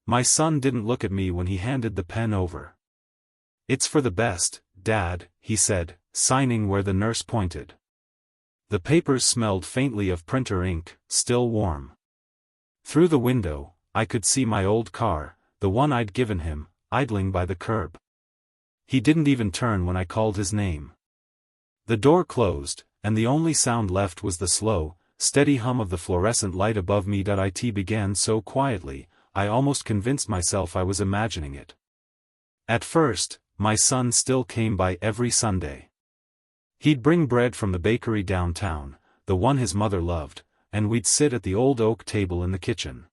My son didn't look at me when he handed the pen over. "It's for the best, Dad," he said, signing where the nurse pointed. The papers smelled faintly of printer ink, still warm. Through the window, I could see my old car, the one I'd given him, idling by the curb. He didn't even turn when I called his name. The door closed, and the only sound left was the slow, steady hum of the fluorescent light above me. It began so quietly, I almost convinced myself I was imagining it. At first, my son still came by every Sunday. He'd bring bread from the bakery downtown, the one his mother loved, and we'd sit at the old oak table in the kitchen.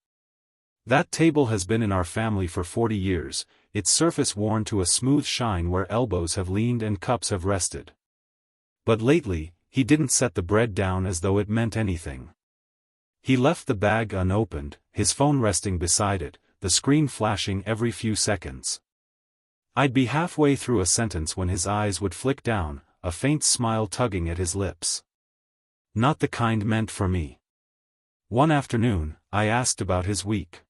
That table has been in our family for 40 years, its surface worn to a smooth shine where elbows have leaned and cups have rested. But lately, he didn't set the bread down as though it meant anything. He left the bag unopened, his phone resting beside it, the screen flashing every few seconds. I'd be halfway through a sentence when his eyes would flick down, a faint smile tugging at his lips. Not the kind meant for me. One afternoon, I asked about his week.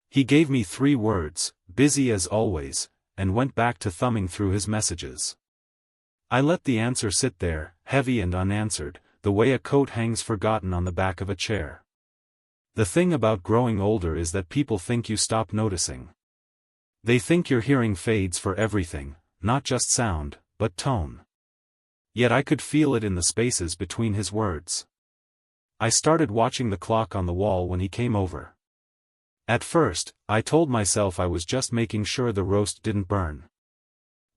He gave me 3 words, busy as always, and went back to thumbing through his messages. I let the answer sit there, heavy and unanswered, the way a coat hangs forgotten on the back of a chair. The thing about growing older is that people think you stop noticing. They think your hearing fades for everything, not just sound, but tone. Yet I could feel it in the spaces between his words. I started watching the clock on the wall when he came over. At first, I told myself I was just making sure the roast didn't burn.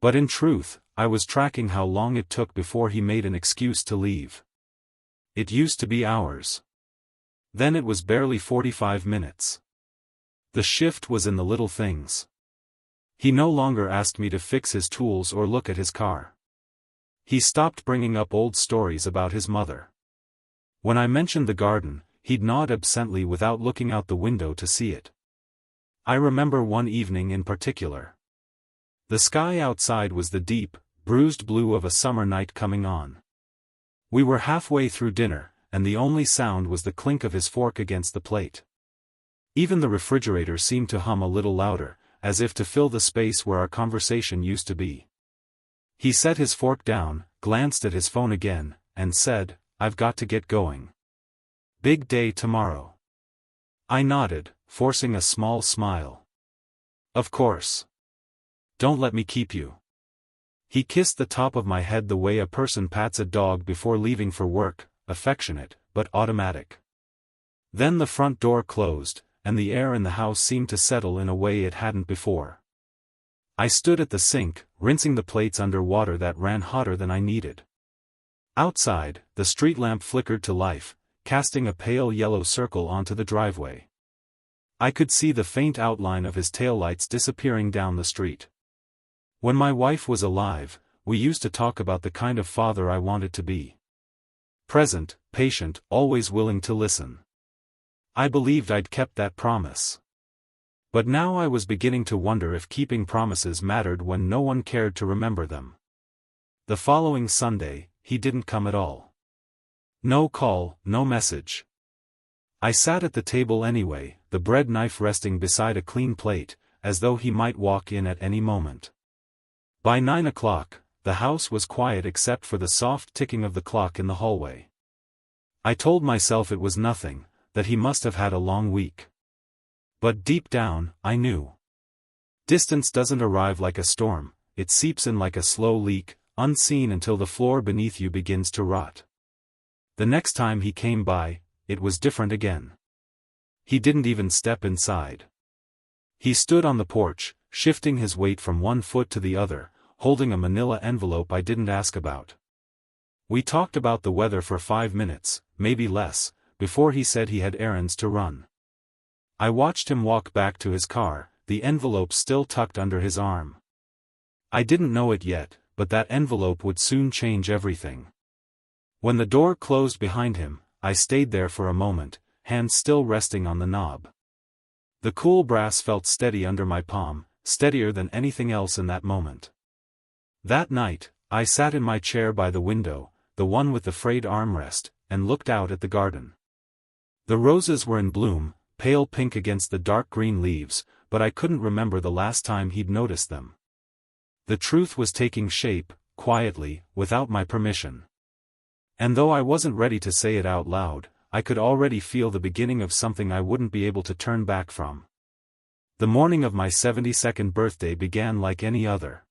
But in truth, I was tracking how long it took before he made an excuse to leave. It used to be hours. Then it was barely 45 minutes. The shift was in the little things. He no longer asked me to fix his tools or look at his car. He stopped bringing up old stories about his mother. When I mentioned the garden, he'd nod absently without looking out the window to see it. I remember one evening in particular. The sky outside was the deep, bruised blue of a summer night coming on. We were halfway through dinner, and the only sound was the clink of his fork against the plate. Even the refrigerator seemed to hum a little louder, as if to fill the space where our conversation used to be. He set his fork down, glanced at his phone again, and said, "I've got to get going. Big day tomorrow." I nodded, forcing a small smile. "Of course. Don't let me keep you." He kissed the top of my head the way a person pats a dog before leaving for work, affectionate, but automatic. Then the front door closed, and the air in the house seemed to settle in a way it hadn't before. I stood at the sink, rinsing the plates under water that ran hotter than I needed. Outside, the street lamp flickered to life, casting a pale yellow circle onto the driveway. I could see the faint outline of his taillights disappearing down the street. When my wife was alive, we used to talk about the kind of father I wanted to be. Present, patient, always willing to listen. I believed I'd kept that promise. But now I was beginning to wonder if keeping promises mattered when no one cared to remember them. The following Sunday, he didn't come at all. No call, no message. I sat at the table anyway, the bread knife resting beside a clean plate, as though he might walk in at any moment. By 9 o'clock, the house was quiet except for the soft ticking of the clock in the hallway. I told myself it was nothing, that he must have had a long week. But deep down, I knew. Distance doesn't arrive like a storm, it seeps in like a slow leak, unseen until the floor beneath you begins to rot. The next time he came by, it was different again. He didn't even step inside. He stood on the porch, shifting his weight from one foot to the other, holding a manila envelope I didn't ask about. We talked about the weather for 5 minutes, maybe less, before he said he had errands to run. I watched him walk back to his car, the envelope still tucked under his arm. I didn't know it yet, but that envelope would soon change everything. When the door closed behind him, I stayed there for a moment, hands still resting on the knob. The cool brass felt steady under my palm, steadier than anything else in that moment. That night, I sat in my chair by the window, the one with the frayed armrest, and looked out at the garden. The roses were in bloom, pale pink against the dark green leaves, but I couldn't remember the last time he'd noticed them. The truth was taking shape, quietly, without my permission. And though I wasn't ready to say it out loud, I could already feel the beginning of something I wouldn't be able to turn back from. The morning of my 72nd birthday began like any other.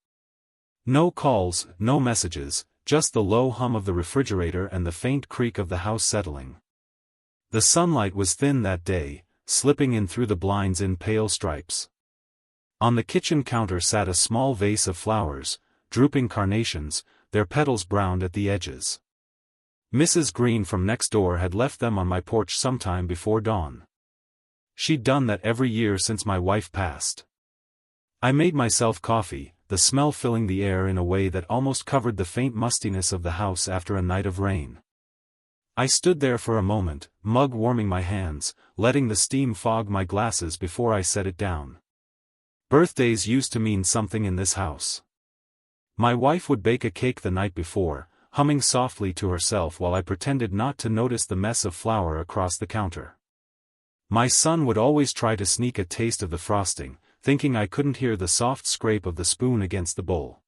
No calls, no messages, just the low hum of the refrigerator and the faint creak of the house settling. The sunlight was thin that day, slipping in through the blinds in pale stripes. On the kitchen counter sat a small vase of flowers, drooping carnations, their petals browned at the edges. Mrs. Green from next door had left them on my porch sometime before dawn. She'd done that every year since my wife passed. I made myself coffee, the smell filling the air in a way that almost covered the faint mustiness of the house after a night of rain. I stood there for a moment, mug warming my hands, letting the steam fog my glasses before I set it down. Birthdays used to mean something in this house. My wife would bake a cake the night before, humming softly to herself while I pretended not to notice the mess of flour across the counter. My son would always try to sneak a taste of the frosting, thinking I couldn't hear the soft scrape of the spoon against the bowl.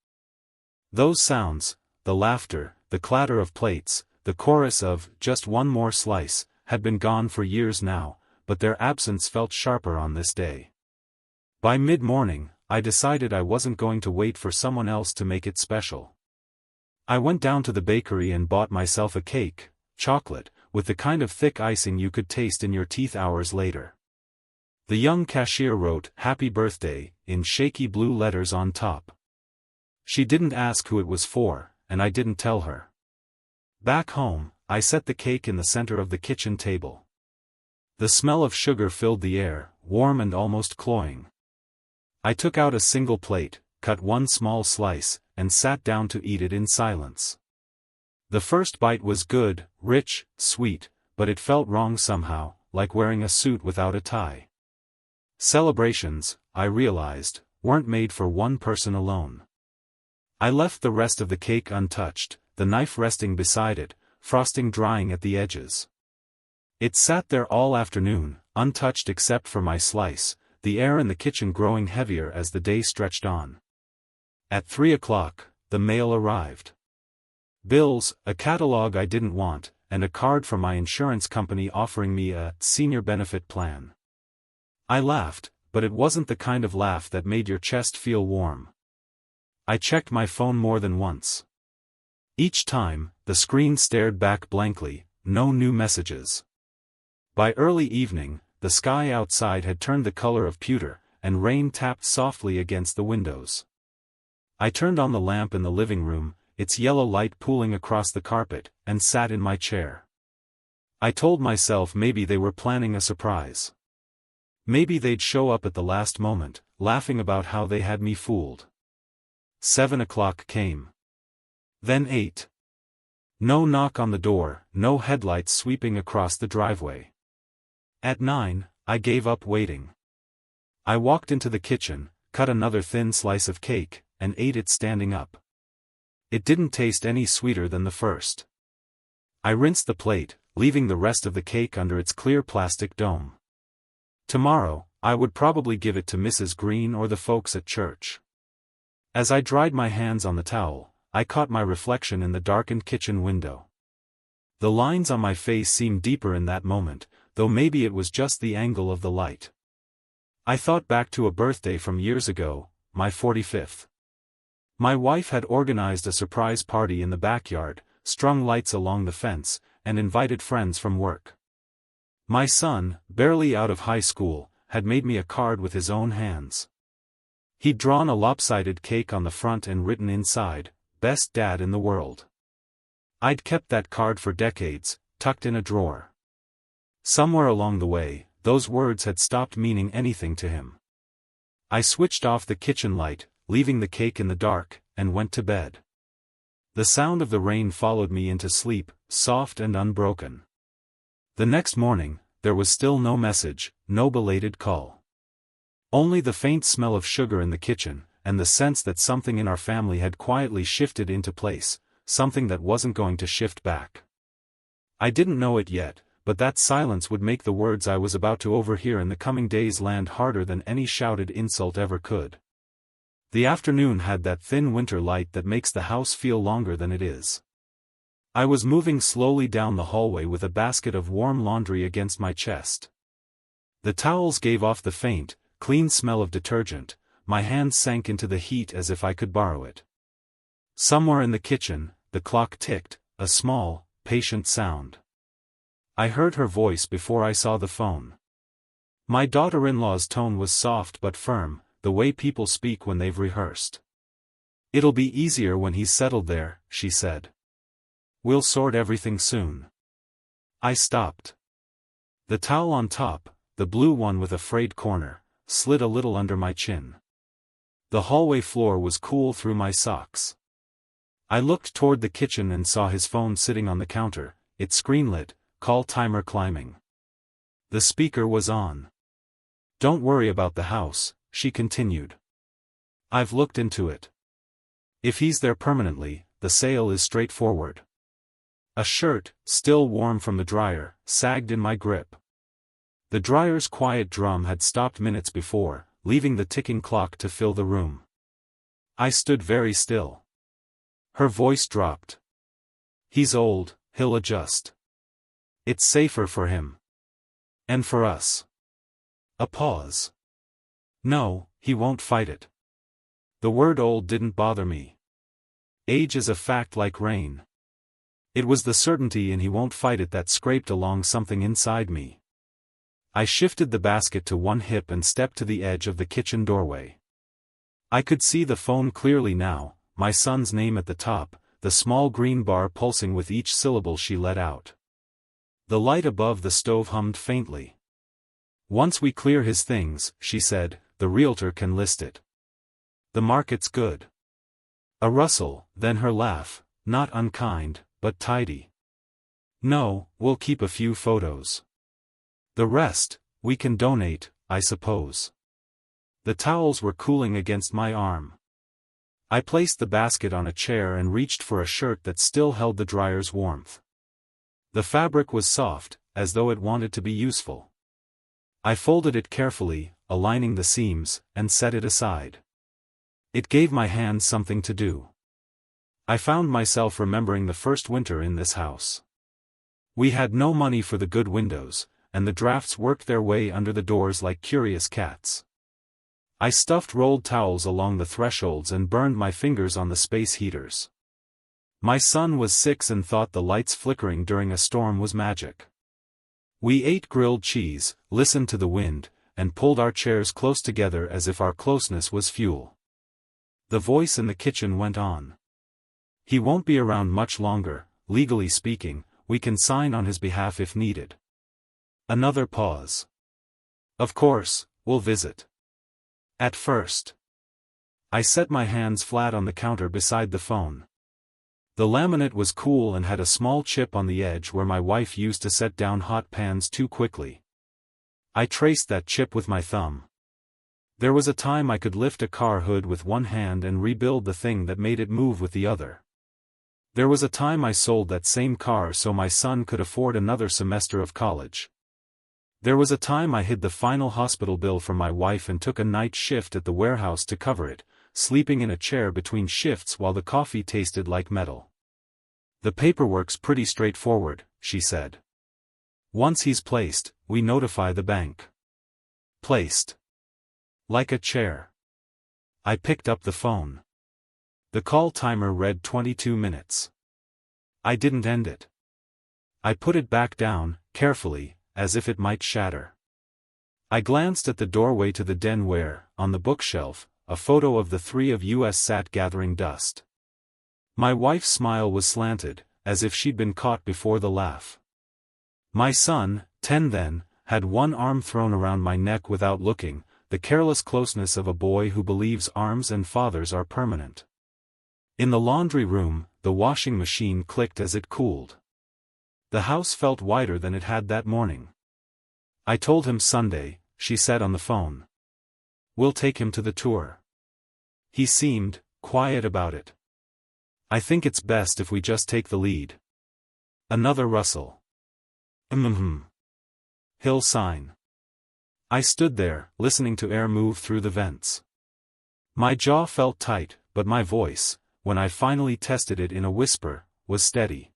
Those sounds, the laughter, the clatter of plates, the chorus of "just one more slice," had been gone for years now, but their absence felt sharper on this day. By mid-morning, I decided I wasn't going to wait for someone else to make it special. I went down to the bakery and bought myself a cake, chocolate, with the kind of thick icing you could taste in your teeth hours later. The young cashier wrote "Happy Birthday" in shaky blue letters on top. She didn't ask who it was for, and I didn't tell her. Back home, I set the cake in the center of the kitchen table. The smell of sugar filled the air, warm and almost cloying. I took out a single plate, cut one small slice, and sat down to eat it in silence. The first bite was good, rich, sweet, but it felt wrong somehow, like wearing a suit without a tie. Celebrations, I realized, weren't made for one person alone. I left the rest of the cake untouched, the knife resting beside it, frosting drying at the edges. It sat there all afternoon, untouched except for my slice, the air in the kitchen growing heavier as the day stretched on. At 3 o'clock, the mail arrived. Bills, a catalog I didn't want, and a card from my insurance company offering me a senior benefit plan. I laughed, but it wasn't the kind of laugh that made your chest feel warm. I checked my phone more than once. Each time, the screen stared back blankly, no new messages. By early evening, the sky outside had turned the color of pewter, and rain tapped softly against the windows. I turned on the lamp in the living room, its yellow light pooling across the carpet, and sat in my chair. I told myself maybe they were planning a surprise. Maybe they'd show up at the last moment, laughing about how they had me fooled. 7 o'clock came. Then 8. No knock on the door, no headlights sweeping across the driveway. At 9, I gave up waiting. I walked into the kitchen, cut another thin slice of cake, and ate it standing up. It didn't taste any sweeter than the first. I rinsed the plate, leaving the rest of the cake under its clear plastic dome. Tomorrow, I would probably give it to Mrs. Green or the folks at church. As I dried my hands on the towel, I caught my reflection in the darkened kitchen window. The lines on my face seemed deeper in that moment, though maybe it was just the angle of the light. I thought back to a birthday from years ago, my 45th. My wife had organized a surprise party in the backyard, strung lights along the fence, and invited friends from work. My son, barely out of high school, had made me a card with his own hands. He'd drawn a lopsided cake on the front and written inside, "Best Dad in the World." I'd kept that card for decades, tucked in a drawer. Somewhere along the way, those words had stopped meaning anything to him. I switched off the kitchen light, leaving the cake in the dark, and went to bed. The sound of the rain followed me into sleep, soft and unbroken. The next morning, there was still no message, no belated call. Only the faint smell of sugar in the kitchen, and the sense that something in our family had quietly shifted into place, something that wasn't going to shift back. I didn't know it yet, but that silence would make the words I was about to overhear in the coming days land harder than any shouted insult ever could. The afternoon had that thin winter light that makes the house feel longer than it is. I was moving slowly down the hallway with a basket of warm laundry against my chest. The towels gave off the faint, clean smell of detergent. My hands sank into the heat as if I could borrow it. Somewhere in the kitchen, the clock ticked, a small, patient sound. I heard her voice before I saw the phone. My daughter-in-law's tone was soft but firm, the way people speak when they've rehearsed. "It'll be easier when he's settled there," she said. "We'll sort everything soon." I stopped. The towel on top, the blue one with a frayed corner, slid a little under my chin. The hallway floor was cool through my socks. I looked toward the kitchen and saw his phone sitting on the counter, its screen lit, call timer climbing. The speaker was on. "Don't worry about the house," she continued. "I've looked into it. If he's there permanently, the sale is straightforward." A shirt, still warm from the dryer, sagged in my grip. The dryer's quiet drum had stopped minutes before, leaving the ticking clock to fill the room. I stood very still. Her voice dropped. "He's old, he'll adjust. It's safer for him. And for us." A pause. "No, he won't fight it." The word old didn't bother me. Age is a fact like rain. It was the certainty in he won't fight it that scraped along something inside me. I shifted the basket to one hip and stepped to the edge of the kitchen doorway. I could see the phone clearly now, my son's name at the top, the small green bar pulsing with each syllable she let out. The light above the stove hummed faintly. "Once we clear his things," she said, "the realtor can list it. The market's good." A rustle, then her laugh, not unkind, but tidy. "No, we'll keep a few photos. The rest, we can donate, I suppose." The towels were cooling against my arm. I placed the basket on a chair and reached for a shirt that still held the dryer's warmth. The fabric was soft, as though it wanted to be useful. I folded it carefully, aligning the seams, and set it aside. It gave my hands something to do. I found myself remembering the first winter in this house. We had no money for the good windows, and the drafts worked their way under the doors like curious cats. I stuffed rolled towels along the thresholds and burned my fingers on the space heaters. My son was 6 and thought the lights flickering during a storm was magic. We ate grilled cheese, listened to the wind, and pulled our chairs close together as if our closeness was fuel. The voice in the kitchen went on. "He won't be around much longer, legally speaking, we can sign on his behalf if needed." Another pause. "Of course, we'll visit. At first." I set my hands flat on the counter beside the phone. The laminate was cool and had a small chip on the edge where my wife used to set down hot pans too quickly. I traced that chip with my thumb. There was a time I could lift a car hood with one hand and rebuild the thing that made it move with the other. There was a time I sold that same car so my son could afford another semester of college. There was a time I hid the final hospital bill from my wife and took a night shift at the warehouse to cover it, sleeping in a chair between shifts while the coffee tasted like metal. "The paperwork's pretty straightforward," she said. "Once he's placed, we notify the bank." Placed. Like a chair. I picked up the phone. The call timer read 22 minutes. I didn't end it. I put it back down, carefully, as if it might shatter. I glanced at the doorway to the den where, on the bookshelf, a photo of the three of us sat gathering dust. My wife's smile was slanted, as if she'd been caught before the laugh. My son, 10 then, had one arm thrown around my neck without looking, the careless closeness of a boy who believes arms and fathers are permanent. In the laundry room, the washing machine clicked as it cooled. The house felt wider than it had that morning. "I told him Sunday," she said on the phone. "We'll take him to the tour." He seemed quiet about it. "I think it's best if we just take the lead." Another rustle. Hill sign. I stood there, listening to air move through the vents. My jaw felt tight, but my voice, when I finally tested it in a whisper, was steady.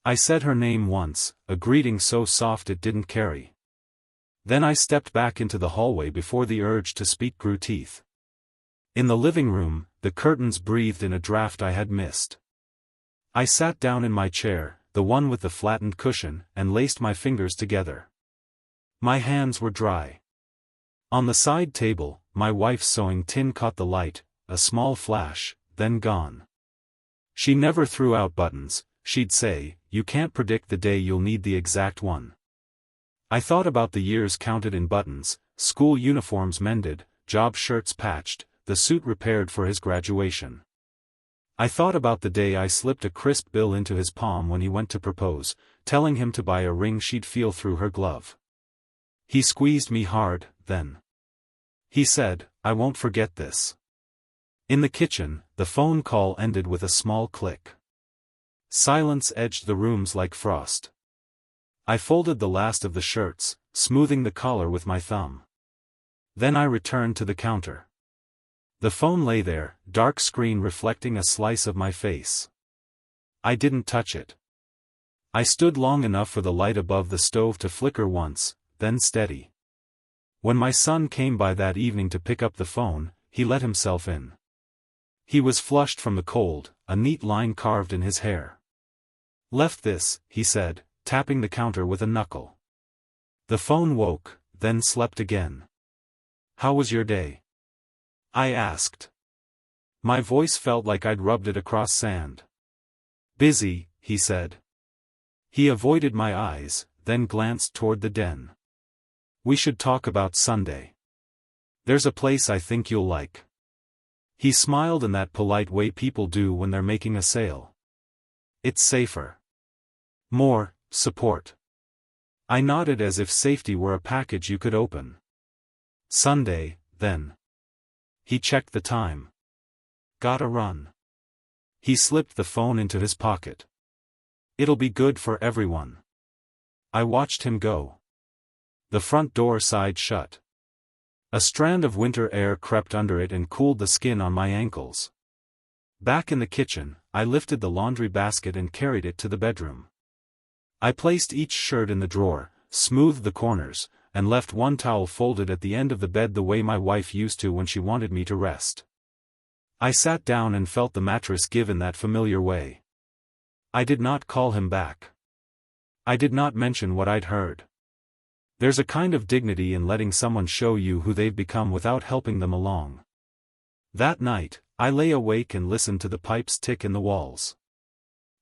I said her name once, a greeting so soft it didn't carry. Then I stepped back into the hallway before the urge to speak grew teeth. In the living room, the curtains breathed in a draft I had missed. I sat down in my chair, the one with the flattened cushion, and laced my fingers together. My hands were dry. On the side table, my wife's sewing tin caught the light, a small flash, then gone. She never threw out buttons, she'd say, "You can't predict the day you'll need the exact one." I thought about the years counted in buttons, school uniforms mended, job shirts patched, the suit repaired for his graduation. I thought about the day I slipped a crisp bill into his palm when he went to propose, telling him to buy a ring she'd feel through her glove. He squeezed me hard, then. He said, "I won't forget this." In the kitchen, the phone call ended with a small click. Silence edged the rooms like frost. I folded the last of the shirts, smoothing the collar with my thumb. Then I returned to the counter. The phone lay there, dark screen reflecting a slice of my face. I didn't touch it. I stood long enough for the light above the stove to flicker once, then steady. When my son came by that evening to pick up the phone, he let himself in. He was flushed from the cold, a neat line carved in his hair. "Left this," he said, tapping the counter with a knuckle. The phone woke, then slept again. "How was your day?" I asked. My voice felt like I'd rubbed it across sand. "Busy," he said. He avoided my eyes, then glanced toward the den. "We should talk about Sunday. There's a place I think you'll like." He smiled in that polite way people do when they're making a sale. "It's safer. More support." I nodded as if safety were a package you could open. "Sunday, then." He checked the time. "Gotta run." He slipped the phone into his pocket. "It'll be good for everyone." I watched him go. The front door side shut. A strand of winter air crept under it and cooled the skin on my ankles. Back in the kitchen, I lifted the laundry basket and carried it to the bedroom. I placed each shirt in the drawer, smoothed the corners, and left one towel folded at the end of the bed the way my wife used to when she wanted me to rest. I sat down and felt the mattress give in that familiar way. I did not call him back. I did not mention what I'd heard. There's a kind of dignity in letting someone show you who they've become without helping them along. That night, I lay awake and listened to the pipes tick in the walls.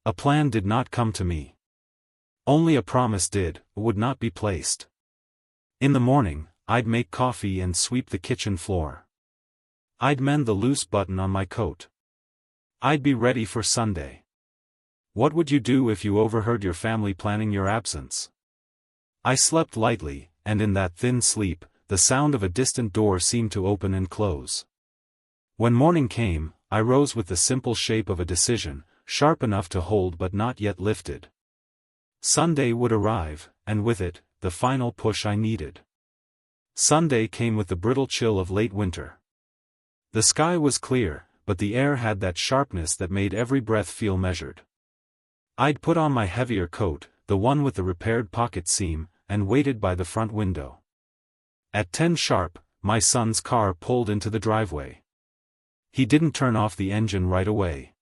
A plan did not come to me. Only a promise did, would not be placed. In the morning, I'd make coffee and sweep the kitchen floor. I'd mend the loose button on my coat. I'd be ready for Sunday. What would you do if you overheard your family planning your absence? I slept lightly, and in that thin sleep, the sound of a distant door seemed to open and close. When morning came, I rose with the simple shape of a decision, sharp enough to hold but not yet lifted. Sunday would arrive, and with it, the final push I needed. Sunday came with the brittle chill of late winter. The sky was clear, but the air had that sharpness that made every breath feel measured. I'd put on my heavier coat, the one with the repaired pocket seam, and waited by the front window. At 10 sharp, my son's car pulled into the driveway. He didn't turn off the engine right away.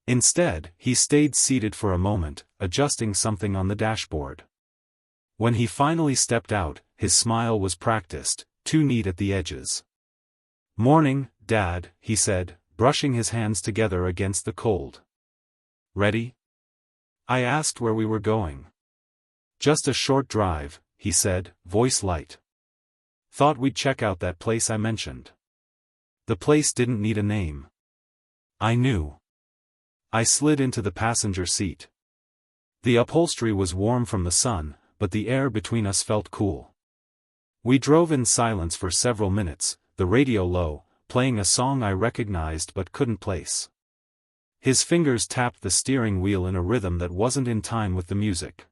Instead, he stayed seated for a moment, adjusting something on the dashboard. When he finally stepped out, his smile was practiced, too neat at the edges. "Morning, Dad," he said, brushing his hands together against the cold. "Ready?" I asked where we were going. "Just a short drive," he said, voice light. "Thought we'd check out that place I mentioned." The place didn't need a name. I knew. I slid into the passenger seat. The upholstery was warm from the sun, but the air between us felt cool. We drove in silence for several minutes, the radio low, playing a song I recognized but couldn't place. His fingers tapped the steering wheel in a rhythm that wasn't in time with the music.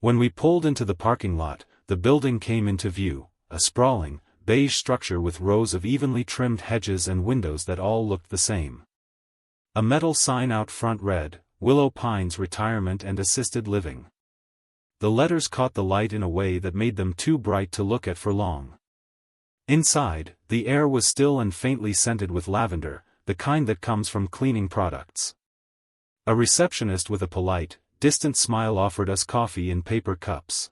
When we pulled into the parking lot, the building came into view, a sprawling, beige structure with rows of evenly trimmed hedges and windows that all looked the same. A metal sign out front read, "Willow Pines Retirement and Assisted Living." The letters caught the light in a way that made them too bright to look at for long. Inside, the air was still and faintly scented with lavender, the kind that comes from cleaning products. A receptionist with a polite, distant smile offered us coffee in paper cups.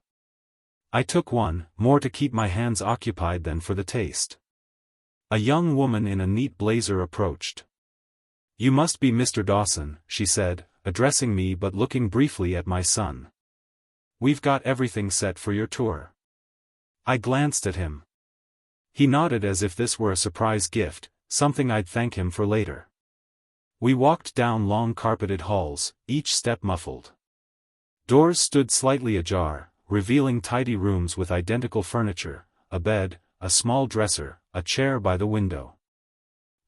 I took one, more to keep my hands occupied than for the taste. A young woman in a neat blazer approached. "You must be Mr. Dawson," she said, addressing me but looking briefly at my son. "We've got everything set for your tour." I glanced at him. He nodded as if this were a surprise gift, something I'd thank him for later. We walked down long carpeted halls, each step muffled. Doors stood slightly ajar, revealing tidy rooms with identical furniture, a bed, a small dresser, a chair by the window.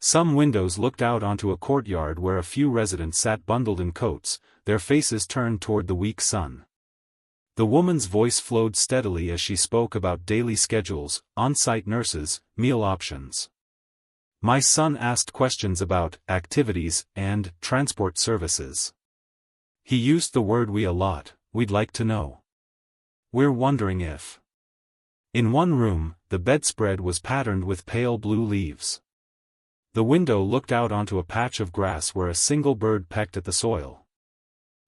Some windows looked out onto a courtyard where a few residents sat bundled in coats, their faces turned toward the weak sun. The woman's voice flowed steadily as she spoke about daily schedules, on-site nurses, meal options. My son asked questions about activities and transport services. He used the word "we" a lot. "We'd like to know. We're wondering if." In one room, the bedspread was patterned with pale blue leaves. The window looked out onto a patch of grass where a single bird pecked at the soil.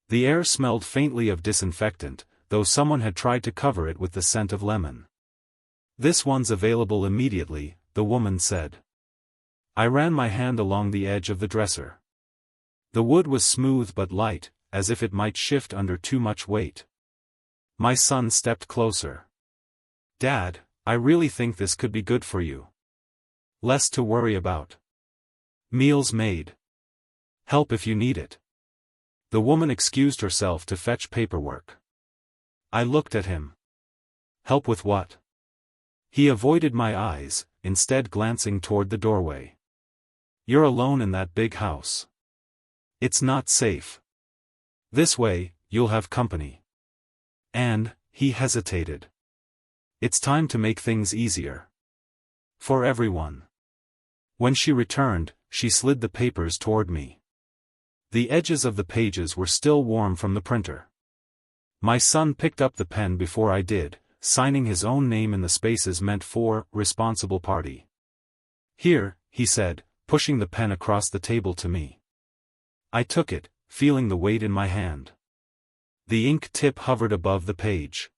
The air smelled faintly of disinfectant, though someone had tried to cover it with the scent of lemon. "This one's available immediately," the woman said. I ran my hand along the edge of the dresser. The wood was smooth but light, as if it might shift under too much weight. My son stepped closer. "Dad, I really think this could be good for you. Less to worry about. Meals made. Help if you need it." The woman excused herself to fetch paperwork. I looked at him. "Help with what?" He avoided my eyes, instead glancing toward the doorway. "You're alone in that big house. It's not safe. This way, you'll have company. And," he hesitated, "it's time to make things easier. For everyone." When she returned, she slid the papers toward me. The edges of the pages were still warm from the printer. My son picked up the pen before I did, signing his own name in the spaces meant for responsible party. "Here," he said, pushing the pen across the table to me. I took it, feeling the weight in my hand. The ink tip hovered above the page.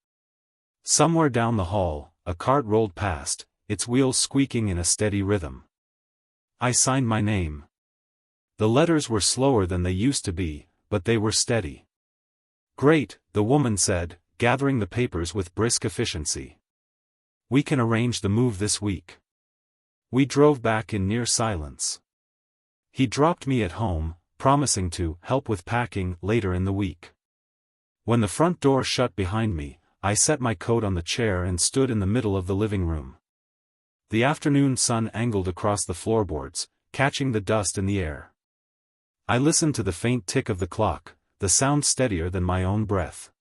Somewhere down the hall, a cart rolled past, its wheels squeaking in a steady rhythm. I signed my name. The letters were slower than they used to be, but they were steady. "Great," the woman said, gathering the papers with brisk efficiency. "We can arrange the move this week." We drove back in near silence. He dropped me at home, promising to help with packing later in the week. When the front door shut behind me, I set my coat on the chair and stood in the middle of the living room. The afternoon sun angled across the floorboards, catching the dust in the air. I listened to the faint tick of the clock, the sound steadier than my own breath.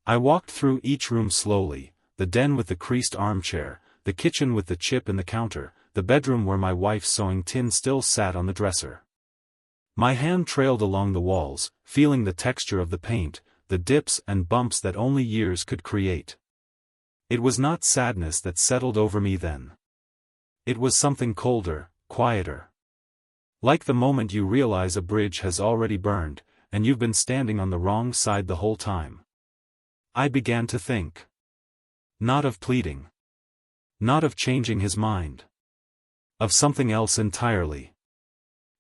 I walked through each room slowly, the den with the creased armchair, the kitchen with the chip in the counter, the bedroom where my wife's sewing tin still sat on the dresser. My hand trailed along the walls, feeling the texture of the paint, the dips and bumps that only years could create. It was not sadness that settled over me then. It was something colder, quieter. Like the moment you realize a bridge has already burned, and you've been standing on the wrong side the whole time. I began to think. Not of pleading. Not of changing his mind. Of something else entirely.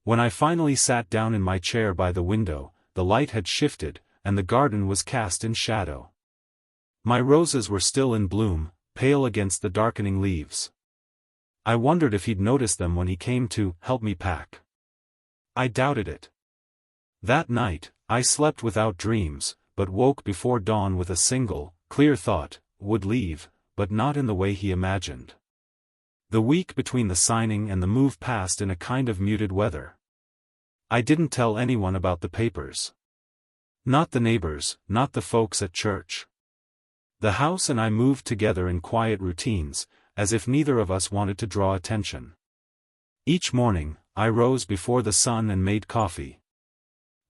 When I finally sat down in my chair by the window, the light had shifted, and the garden was cast in shadow. My roses were still in bloom, pale against the darkening leaves. I wondered if he'd noticed them when he came to help me pack. I doubted it. That night, I slept without dreams, but woke before dawn with a single, clear thought: would leave, but not in the way he imagined. The week between the signing and the move passed in a kind of muted weather. I didn't tell anyone about the papers. Not the neighbors, not the folks at church. The house and I moved together in quiet routines, as if neither of us wanted to draw attention. Each morning, I rose before the sun and made coffee.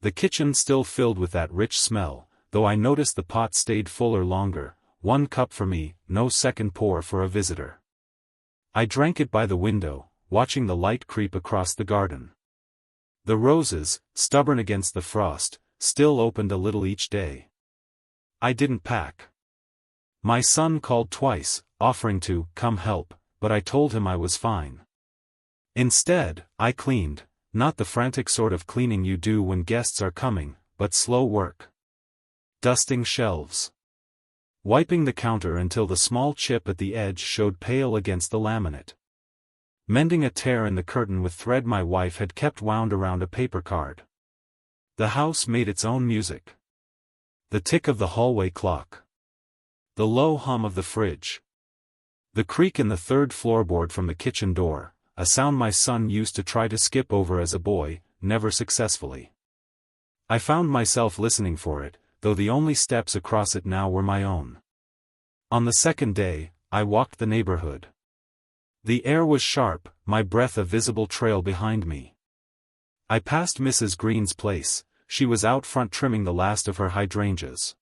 The kitchen still filled with that rich smell, though I noticed the pot stayed fuller longer, 1 cup for me, no second pour for a visitor. I drank it by the window, watching the light creep across the garden. The roses, stubborn against the frost, still opened a little each day. I didn't pack. My son called twice, offering to come help, but I told him I was fine. Instead, I cleaned, not the frantic sort of cleaning you do when guests are coming, but slow work. Dusting shelves. Wiping the counter until the small chip at the edge showed pale against the laminate. Mending a tear in the curtain with thread my wife had kept wound around a paper card. The house made its own music. The tick of the hallway clock. The low hum of the fridge. The creak in the third floorboard from the kitchen door, a sound my son used to try to skip over as a boy, never successfully. I found myself listening for it, though the only steps across it now were my own. On the second day, I walked the neighborhood. The air was sharp, my breath a visible trail behind me. I passed Mrs. Green's place. She was out front trimming the last of her hydrangeas.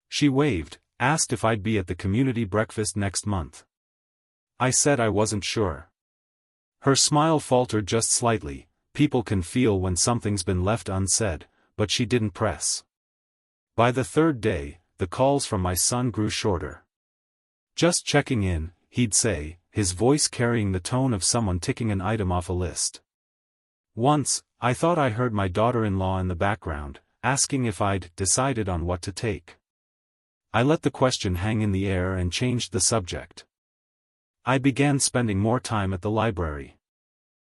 She waved, asked if I'd be at the community breakfast next month. I said I wasn't sure. Her smile faltered just slightly. People can feel when something's been left unsaid, but she didn't press. By the third day, the calls from my son grew shorter. Just checking in, he'd say, his voice carrying the tone of someone ticking an item off a list. Once, I thought I heard my daughter-in-law in the background, asking if I'd decided on what to take. I let the question hang in the air and changed the subject. I began spending more time at the library.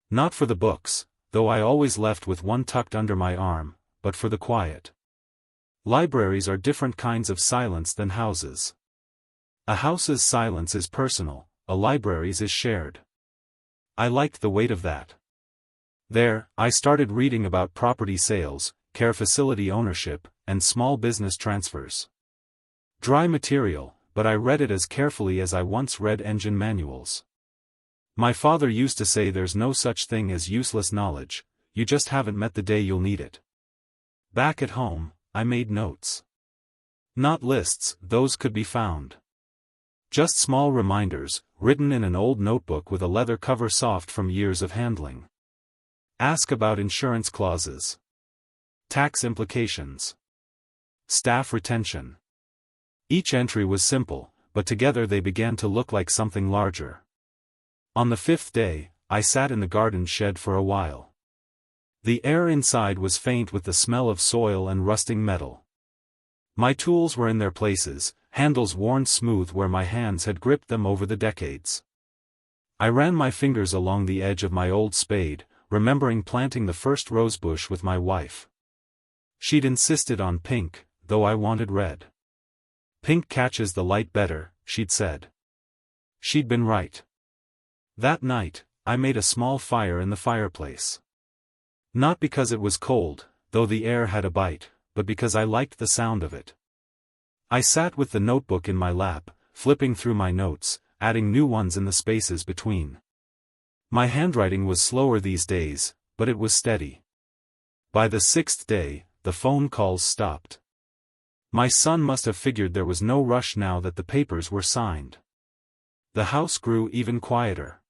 Not for the books, though I always left with one tucked under my arm, but for the quiet. Libraries are different kinds of silence than houses. A house's silence is personal, a library's is shared. I liked the weight of that. There, I started reading about property sales, care facility ownership, and small business transfers. Dry material, but I read it as carefully as I once read engine manuals. My father used to say there's no such thing as useless knowledge, you just haven't met the day you'll need it. Back at home, I made notes. Not lists, those could be found. Just small reminders, written in an old notebook with a leather cover soft from years of handling. Ask about insurance clauses. Tax implications. Staff retention. Each entry was simple, but together they began to look like something larger. On the 5th day, I sat in the garden shed for a while. The air inside was faint with the smell of soil and rusting metal. My tools were in their places, handles worn smooth where my hands had gripped them over the decades. I ran my fingers along the edge of my old spade, remembering planting the first rosebush with my wife. She'd insisted on pink, though I wanted red. Pink catches the light better, she'd said. She'd been right. That night, I made a small fire in the fireplace. Not because it was cold, though the air had a bite, but because I liked the sound of it. I sat with the notebook in my lap, flipping through my notes, adding new ones in the spaces between. My handwriting was slower these days, but it was steady. By the 6th day, the phone calls stopped. My son must have figured there was no rush now that the papers were signed. The house grew even quieter.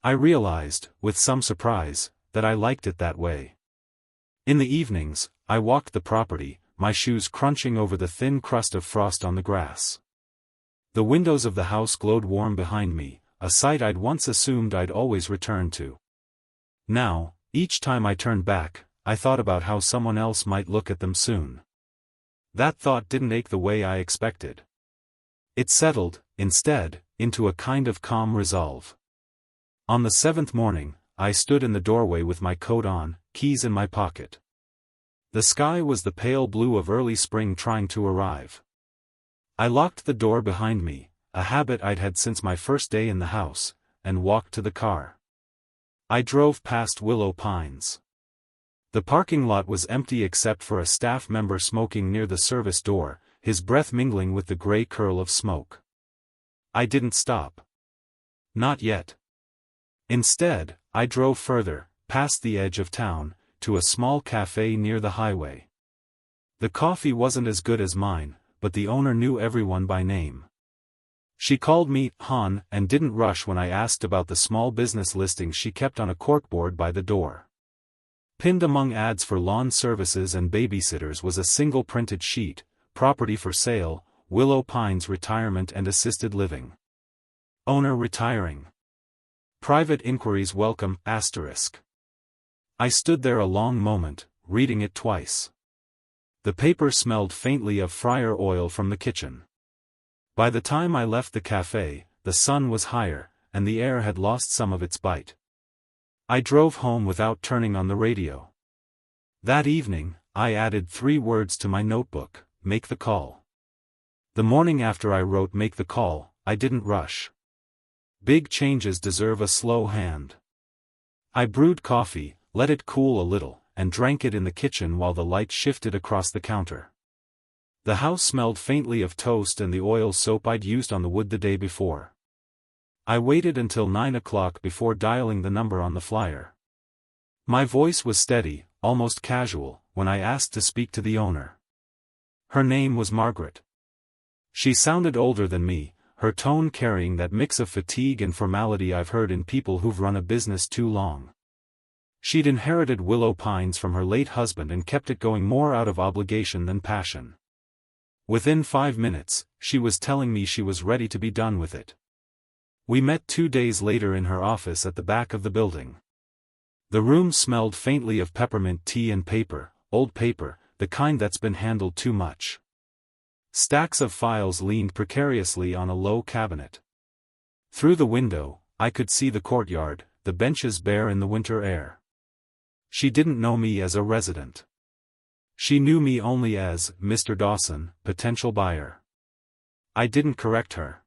I realized, with some surprise, that I liked it that way. In the evenings, I walked the property, my shoes crunching over the thin crust of frost on the grass. The windows of the house glowed warm behind me, a sight I'd once assumed I'd always return to. Now, each time I turned back, I thought about how someone else might look at them soon. That thought didn't ache the way I expected. It settled, instead, into a kind of calm resolve. On the 7th morning, I stood in the doorway with my coat on, keys in my pocket. The sky was the pale blue of early spring trying to arrive. I locked the door behind me, a habit I'd had since my first day in the house, and walked to the car. I drove past Willow Pines. The parking lot was empty except for a staff member smoking near the service door, his breath mingling with the gray curl of smoke. I didn't stop. Not yet. Instead, I drove further, past the edge of town, to a small cafe near the highway. The coffee wasn't as good as mine, but the owner knew everyone by name. She called me Han and didn't rush when I asked about the small business listings she kept on a corkboard by the door. Pinned among ads for lawn services and babysitters was a single printed sheet, property for sale, Willow Pines retirement and assisted living. Owner retiring. Private inquiries welcome, asterisk. I stood there a long moment, reading it twice. The paper smelled faintly of fryer oil from the kitchen. By the time I left the cafe, the sun was higher, and the air had lost some of its bite. I drove home without turning on the radio. That evening, I added 3 words to my notebook: make the call. The morning after I wrote make the call, I didn't rush. Big changes deserve a slow hand. I brewed coffee, let it cool a little, and drank it in the kitchen while the light shifted across the counter. The house smelled faintly of toast and the oil soap I'd used on the wood the day before. I waited until 9 o'clock before dialing the number on the flyer. My voice was steady, almost casual, when I asked to speak to the owner. Her name was Margaret. She sounded older than me, her tone carrying that mix of fatigue and formality I've heard in people who've run a business too long. She'd inherited Willow Pines from her late husband and kept it going more out of obligation than passion. Within 5 minutes, she was telling me she was ready to be done with it. We met 2 days later in her office at the back of the building. The room smelled faintly of peppermint tea and paper, old paper, the kind that's been handled too much. Stacks of files leaned precariously on a low cabinet. Through the window, I could see the courtyard, the benches bare in the winter air. She didn't know me as a resident. She knew me only as Mr. Dawson, potential buyer. I didn't correct her.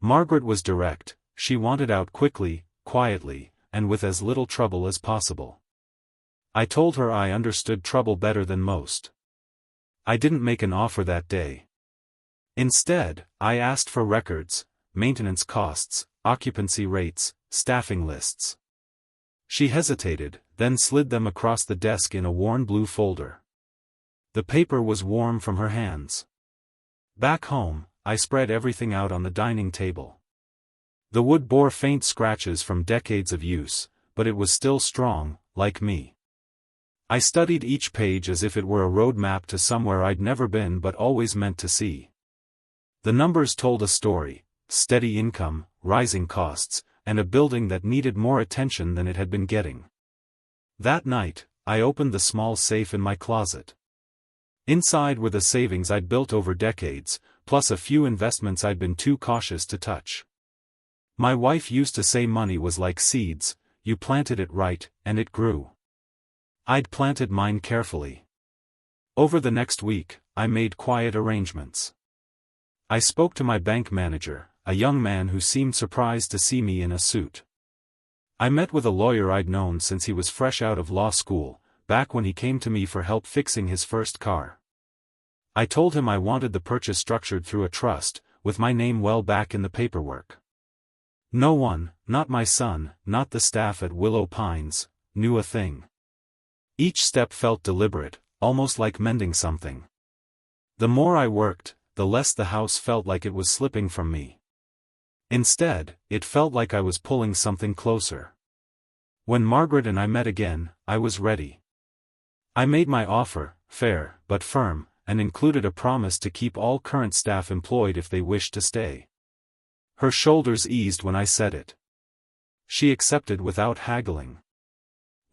Margaret was direct, she wanted out quickly, quietly, and with as little trouble as possible. I told her I understood trouble better than most. I didn't make an offer that day. Instead, I asked for records, maintenance costs, occupancy rates, staffing lists. She hesitated, then slid them across the desk in a worn blue folder. The paper was warm from her hands. Back home, I spread everything out on the dining table. The wood bore faint scratches from decades of use, but it was still strong, like me. I studied each page as if it were a road map to somewhere I'd never been but always meant to see. The numbers told a story: steady income, rising costs, and a building that needed more attention than it had been getting. That night, I opened the small safe in my closet. Inside were the savings I'd built over decades, plus a few investments I'd been too cautious to touch. My wife used to say money was like seeds: you planted it right, and it grew. I'd planted mine carefully. Over the next week, I made quiet arrangements. I spoke to my bank manager, a young man who seemed surprised to see me in a suit. I met with a lawyer I'd known since he was fresh out of law school, back when he came to me for help fixing his first car. I told him I wanted the purchase structured through a trust, with my name well back in the paperwork. No one, not my son, not the staff at Willow Pines, knew a thing. Each step felt deliberate, almost like mending something. The more I worked, the less the house felt like it was slipping from me. Instead, it felt like I was pulling something closer. When Margaret and I met again, I was ready. I made my offer, fair but firm, and included a promise to keep all current staff employed if they wished to stay. Her shoulders eased when I said it. She accepted without haggling.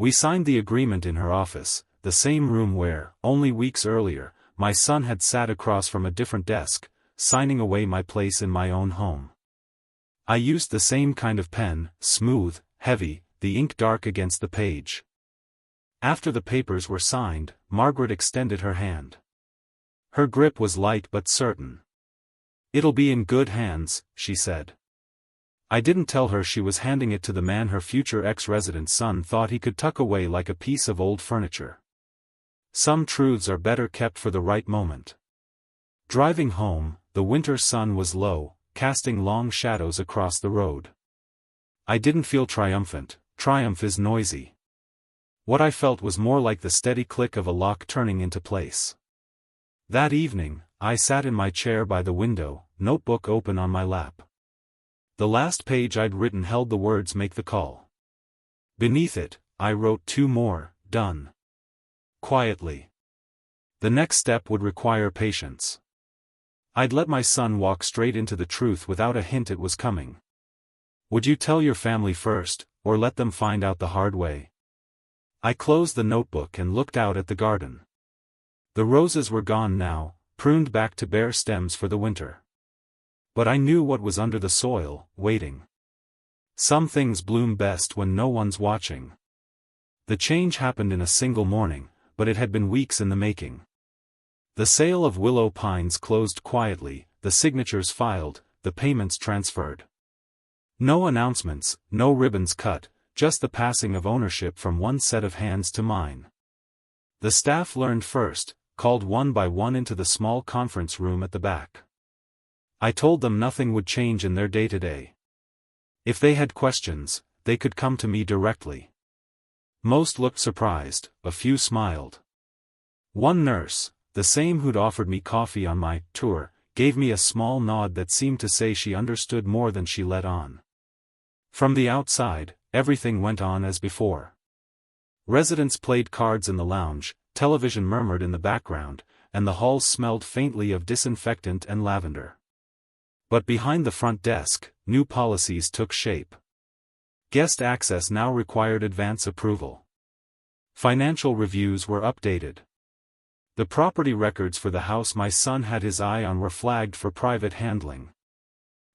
We signed the agreement in her office, the same room where, only weeks earlier, my son had sat across from a different desk, signing away my place in my own home. I used the same kind of pen, smooth, heavy, the ink dark against the page. After the papers were signed, Margaret extended her hand. Her grip was light but certain. "It'll be in good hands," she said. I didn't tell her she was handing it to the man her future ex-resident son thought he could tuck away like a piece of old furniture. Some truths are better kept for the right moment. Driving home, the winter sun was low, casting long shadows across the road. I didn't feel triumphant. Triumph is noisy. What I felt was more like the steady click of a lock turning into place. That evening, I sat in my chair by the window, notebook open on my lap. The last page I'd written held the words "make the call." Beneath it, I wrote 2 more, "done." Quietly. The next step would require patience. I'd let my son walk straight into the truth without a hint it was coming. Would you tell your family first, or let them find out the hard way? I closed the notebook and looked out at the garden. The roses were gone now, pruned back to bare stems for the winter. But I knew what was under the soil, waiting. Some things bloom best when no one's watching. The change happened in a single morning, but it had been weeks in the making. The sale of Willow Pines closed quietly, the signatures filed, the payments transferred. No announcements, no ribbons cut, just the passing of ownership from one set of hands to mine. The staff learned first, called one by one into the small conference room at the back. I told them nothing would change in their day-to-day. If they had questions, they could come to me directly. Most looked surprised, a few smiled. One nurse, the same who'd offered me coffee on my tour, gave me a small nod that seemed to say she understood more than she let on. From the outside, everything went on as before. Residents played cards in the lounge, television murmured in the background, and the halls smelled faintly of disinfectant and lavender. But behind the front desk, new policies took shape. Guest access now required advance approval. Financial reviews were updated. The property records for the house my son had his eye on were flagged for private handling.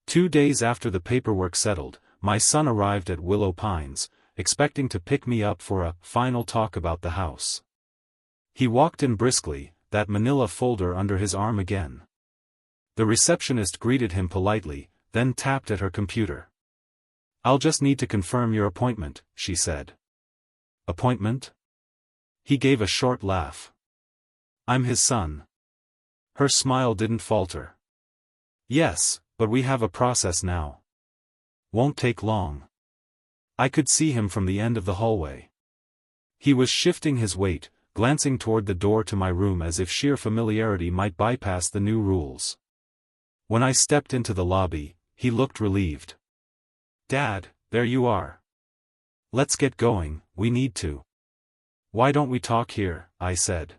2 days after the paperwork settled, my son arrived at Willow Pines, expecting to pick me up for a final talk about the house. He walked in briskly, that manila folder under his arm again. The receptionist greeted him politely, then tapped at her computer. "I'll just need to confirm your appointment," she said. "Appointment?" He gave a short laugh. "I'm his son." Her smile didn't falter. "Yes, but we have a process now. Won't take long." I could see him from the end of the hallway. He was shifting his weight, glancing toward the door to my room as if sheer familiarity might bypass the new rules. When I stepped into the lobby, he looked relieved. "Dad, there you are. Let's get going, we need to." "Why don't we talk here?" I said.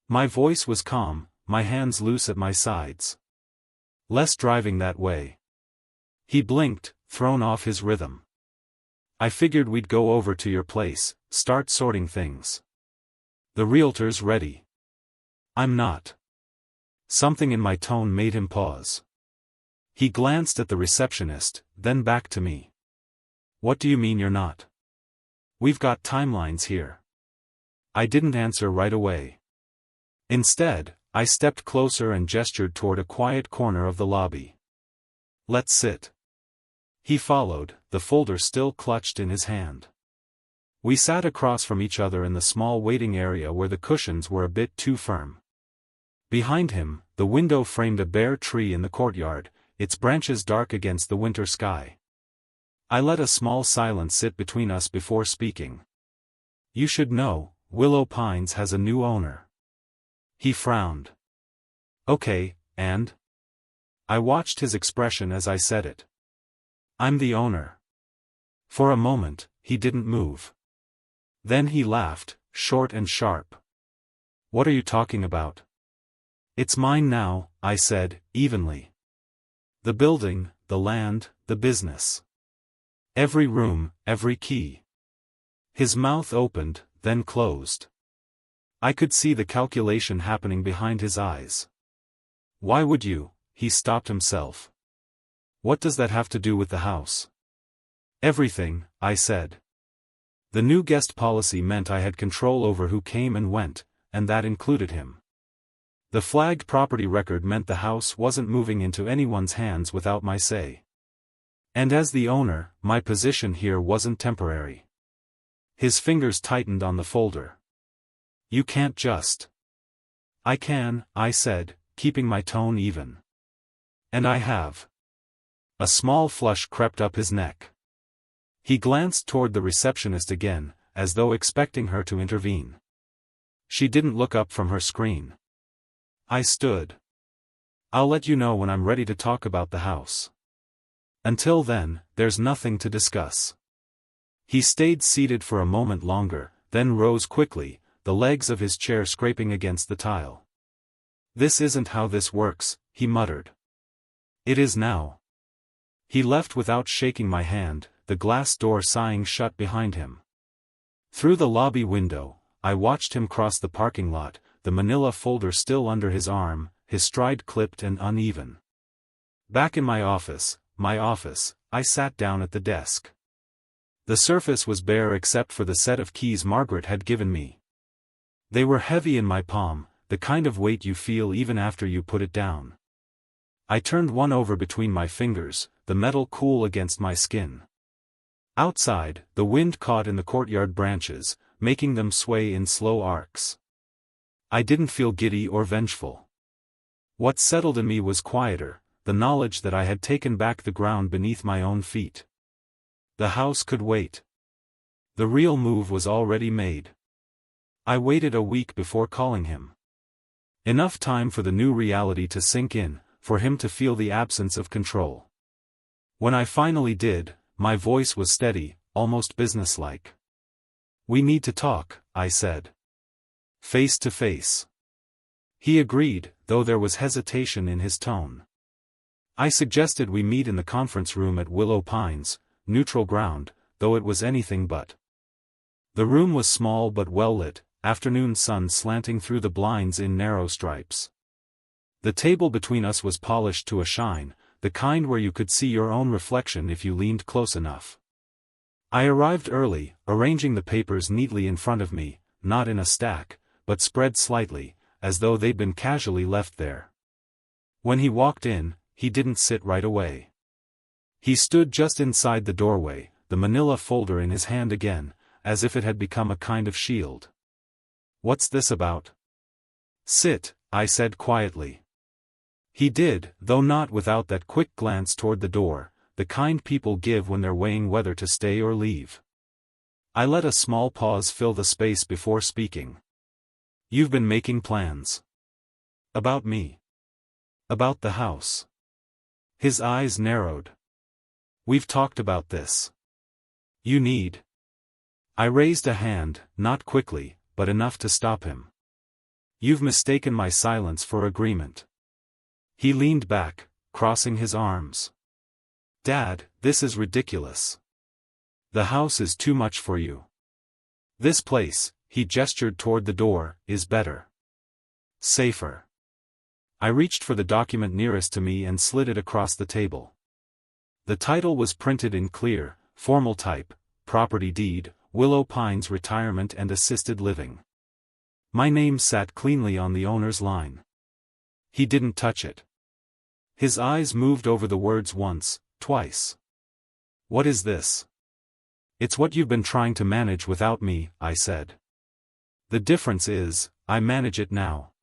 My voice was calm, my hands loose at my sides. "Less driving that way." He blinked, thrown off his rhythm. "I figured we'd go over to your place, start sorting things." "The realtor's ready." "I'm not." Something in my tone made him pause. He glanced at the receptionist, then back to me. "What do you mean you're not? We've got timelines here." I didn't answer right away. Instead, I stepped closer and gestured toward a quiet corner of the lobby. "Let's sit." He followed, the folder still clutched in his hand. We sat across from each other in the small waiting area where the cushions were a bit too firm. Behind him, the window framed a bare tree in the courtyard, its branches dark against the winter sky. I let a small silence sit between us before speaking. "You should know, Willow Pines has a new owner." He frowned. "Okay, and?" I watched his expression as I said it. "I'm the owner." For a moment, he didn't move. Then he laughed, short and sharp. "What are you talking about?" "It's mine now," I said, evenly. "The building, the land, the business. Every room, every key." His mouth opened, then closed. I could see the calculation happening behind his eyes. "Why would you?" He stopped himself. "What does that have to do with the house?" "Everything," I said. The new guest policy meant I had control over who came and went, and that included him. The flagged property record meant the house wasn't moving into anyone's hands without my say. And as the owner, my position here wasn't temporary. His fingers tightened on the folder. "You can't just." "I can," I said, keeping my tone even. And I have. A small flush crept up his neck. He glanced toward the receptionist again, as though expecting her to intervene. She didn't look up from her screen. I stood. I'll let you know when I'm ready to talk about the house. Until then, there's nothing to discuss. He stayed seated for a moment longer, then rose quickly, the legs of his chair scraping against the tile. This isn't how this works, he muttered. It is now. He left without shaking my hand, the glass door sighing shut behind him. Through the lobby window, I watched him cross the parking lot, the manila folder still under his arm, his stride clipped and uneven. Back in my office, I sat down at the desk. The surface was bare except for the set of keys Margaret had given me. They were heavy in my palm, the kind of weight you feel even after you put it down. I turned one over between my fingers, the metal cool against my skin. Outside, the wind caught in the courtyard branches, making them sway in slow arcs. I didn't feel giddy or vengeful. What settled in me was quieter, the knowledge that I had taken back the ground beneath my own feet. The house could wait. The real move was already made. I waited a week before calling him. Enough time for the new reality to sink in, for him to feel the absence of control. When I finally did, my voice was steady, almost businesslike. We need to talk, I said. Face to face. He agreed, though there was hesitation in his tone. I suggested we meet in the conference room at Willow Pines, neutral ground, though it was anything but. The room was small but well lit, afternoon sun slanting through the blinds in narrow stripes. The table between us was polished to a shine, the kind where you could see your own reflection if you leaned close enough. I arrived early, arranging the papers neatly in front of me, not in a stack, but spread slightly, as though they'd been casually left there. When he walked in, he didn't sit right away. He stood just inside the doorway, the manila folder in his hand again, as if it had become a kind of shield. What's this about? Sit, I said quietly. He did, though not without that quick glance toward the door, the kind people give when they're weighing whether to stay or leave. I let a small pause fill the space before speaking. You've been making plans. About me. About the house. His eyes narrowed. We've talked about this. You need. I raised a hand, not quickly, but enough to stop him. You've mistaken my silence for agreement. He leaned back, crossing his arms. Dad, this is ridiculous. The house is too much for you. This place, he gestured toward the door, is better. Safer. I reached for the document nearest to me and slid it across the table. The title was printed in clear, formal type, Property Deed, Willow Pines Retirement and Assisted Living. My name sat cleanly on the owner's line. He didn't touch it. His eyes moved over the words once, twice. What is this? It's what you've been trying to manage without me, I said. The difference is, I manage it now.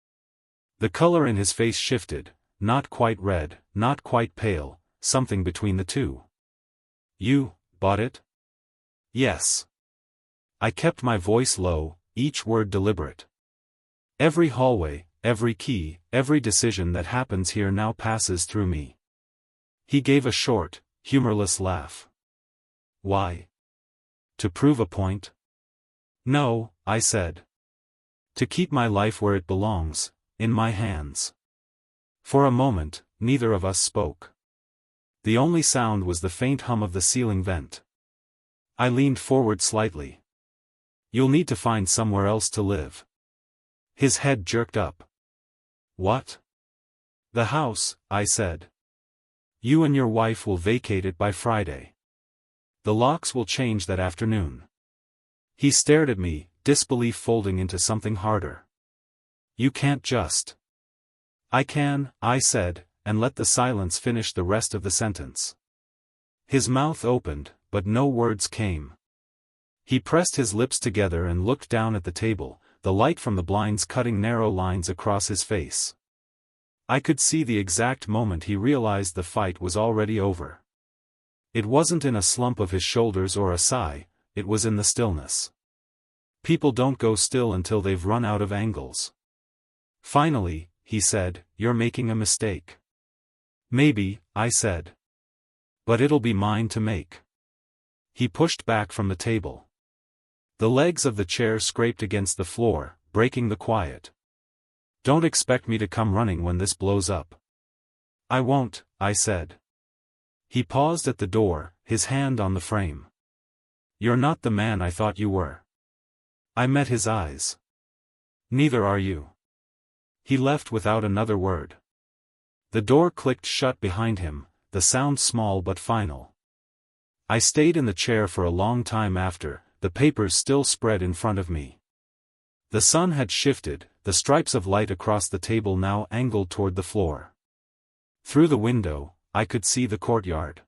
The color in his face shifted, not quite red, not quite pale, something between the two. You bought it? Yes. I kept my voice low, each word deliberate. Every hallway, every key, every decision that happens here now passes through me. He gave a short, humorless laugh. Why? To prove a point? No, I said. To keep my life where it belongs, in my hands. For a moment, neither of us spoke. The only sound was the faint hum of the ceiling vent. I leaned forward slightly. You'll need to find somewhere else to live. His head jerked up. What? The house, I said. You and your wife will vacate it by Friday. The locks will change that afternoon. He stared at me, disbelief folding into something harder. You can't just. I can, I said, and let the silence finish the rest of the sentence. His mouth opened, but no words came. He pressed his lips together and looked down at the table, the light from the blinds cutting narrow lines across his face. I could see the exact moment he realized the fight was already over. It wasn't in a slump of his shoulders or a sigh, it was in the stillness. People don't go still until they've run out of angles. Finally, he said, "You're making a mistake." "Maybe," I said. "But it'll be mine to make." He pushed back from the table. The legs of the chair scraped against the floor, breaking the quiet. "Don't expect me to come running when this blows up." "I won't," I said. He paused at the door, his hand on the frame. "You're not the man I thought you were." I met his eyes. "Neither are you." He left without another word. The door clicked shut behind him, the sound small but final. I stayed in the chair for a long time after, the papers still spread in front of me. The sun had shifted, the stripes of light across the table now angled toward the floor. Through the window, I could see the courtyard.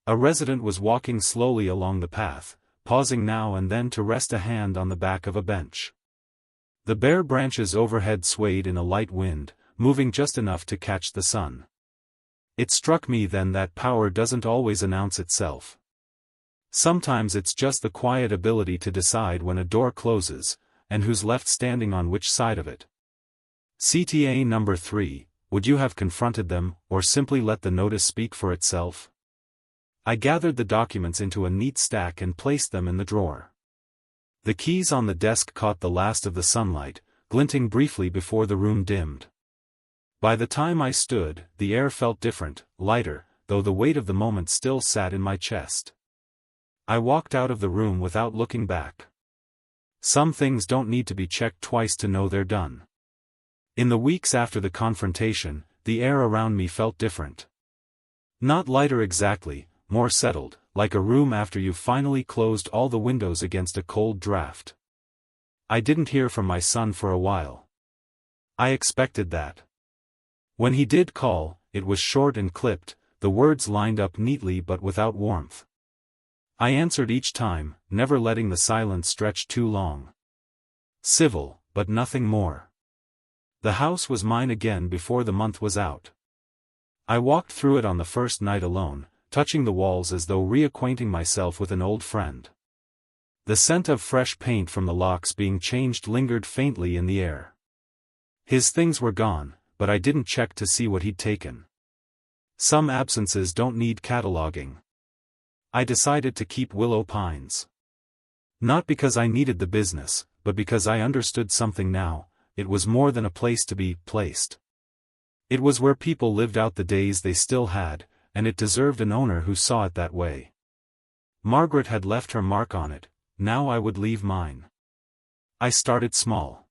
A resident was walking slowly along the path, pausing now and then to rest a hand on the back of a bench. The bare branches overhead swayed in a light wind, moving just enough to catch the sun. It struck me then that power doesn't always announce itself. Sometimes it's just the quiet ability to decide when a door closes, and who's left standing on which side of it. CTA number 3, would you have confronted them, or simply let the notice speak for itself? I gathered the documents into a neat stack and placed them in the drawer. The keys on the desk caught the last of the sunlight, glinting briefly before the room dimmed. By the time I stood, the air felt different, lighter, though the weight of the moment still sat in my chest. I walked out of the room without looking back. Some things don't need to be checked twice to know they're done. In the weeks after the confrontation, the air around me felt different. Not lighter exactly, more settled, like a room after you've finally closed all the windows against a cold draft. I didn't hear from my son for a while. I expected that. When he did call, it was short and clipped, the words lined up neatly but without warmth. I answered each time, never letting the silence stretch too long. Civil, but nothing more. The house was mine again before the month was out. I walked through it on the first night alone, touching the walls as though reacquainting myself with an old friend. The scent of fresh paint from the locks being changed lingered faintly in the air. His things were gone, but I didn't check to see what he'd taken. Some absences don't need cataloging. I decided to keep Willow Pines. Not because I needed the business, but because I understood something now, it was more than a place to be placed. It was where people lived out the days they still had, and it deserved an owner who saw it that way. Margaret had left her mark on it, now I would leave mine. I started small.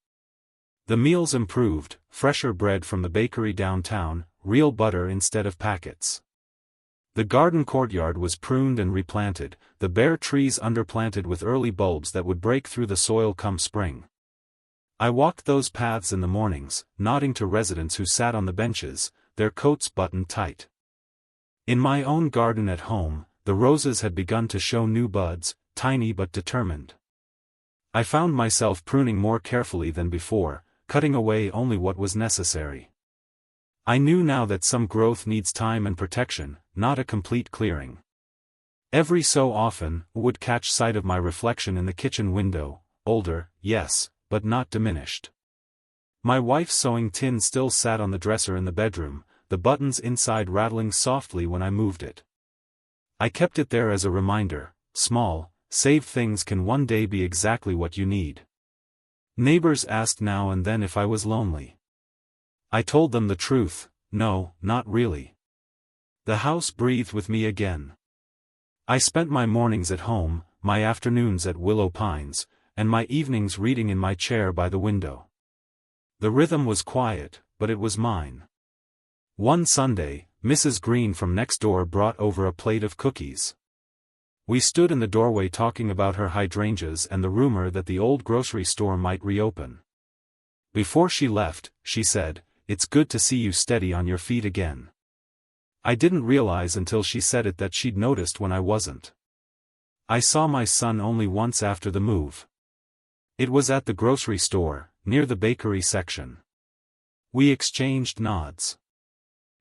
The meals improved, fresher bread from the bakery downtown, real butter instead of packets. The garden courtyard was pruned and replanted, the bare trees underplanted with early bulbs that would break through the soil come spring. I walked those paths in the mornings, nodding to residents who sat on the benches, their coats buttoned tight. In my own garden at home, the roses had begun to show new buds, tiny but determined. I found myself pruning more carefully than before, cutting away only what was necessary. I knew now that some growth needs time and protection, not a complete clearing. Every so often, I would catch sight of my reflection in the kitchen window, older, yes, but not diminished. My wife's sewing tin still sat on the dresser in the bedroom, the buttons inside rattling softly when I moved it. I kept it there as a reminder, small, saved things can one day be exactly what you need. Neighbors asked now and then if I was lonely. I told them the truth, no, not really. The house breathed with me again. I spent my mornings at home, my afternoons at Willow Pines, and my evenings reading in my chair by the window. The rhythm was quiet, but it was mine. One Sunday, Mrs. Green from next door brought over a plate of cookies. We stood in the doorway talking about her hydrangeas and the rumor that the old grocery store might reopen. Before she left, she said, "It's good to see you steady on your feet again." I didn't realize until she said it that she'd noticed when I wasn't. I saw my son only once after the move. It was at the grocery store, near the bakery section. We exchanged nods.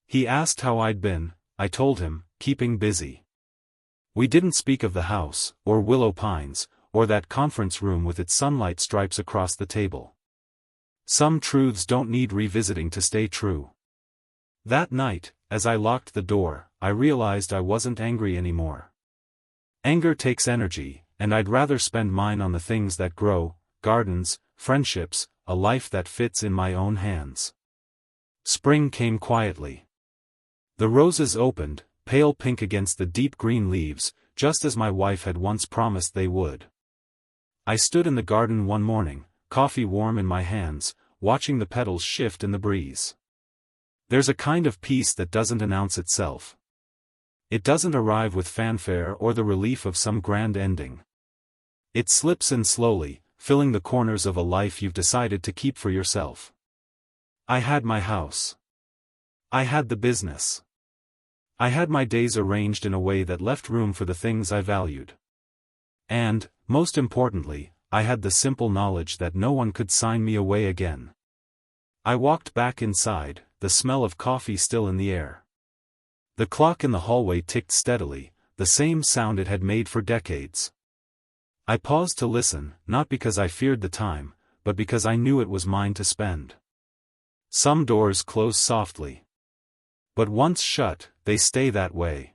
He asked how I'd been. I told him, keeping busy. We didn't speak of the house, or willow pines, or that conference room with its sunlight stripes across the table. Some truths don't need revisiting to stay true. That night, as I locked the door, I realized I wasn't angry anymore. Anger takes energy, and I'd rather spend mine on the things that grow: gardens, friendships, a life that fits in my own hands. Spring came quietly. The roses opened, pale pink against the deep green leaves, just as my wife had once promised they would. I stood in the garden one morning, coffee warm in my hands, watching the petals shift in the breeze. There's a kind of peace that doesn't announce itself. It doesn't arrive with fanfare or the relief of some grand ending. It slips in slowly, filling the corners of a life you've decided to keep for yourself. I had my house. I had the business. I had my days arranged in a way that left room for the things I valued. And, most importantly, I had the simple knowledge that no one could sign me away again. I walked back inside, the smell of coffee still in the air. The clock in the hallway ticked steadily, the same sound it had made for decades. I paused to listen, not because I feared the time, but because I knew it was mine to spend. Some doors close softly. But once shut, they stay that way.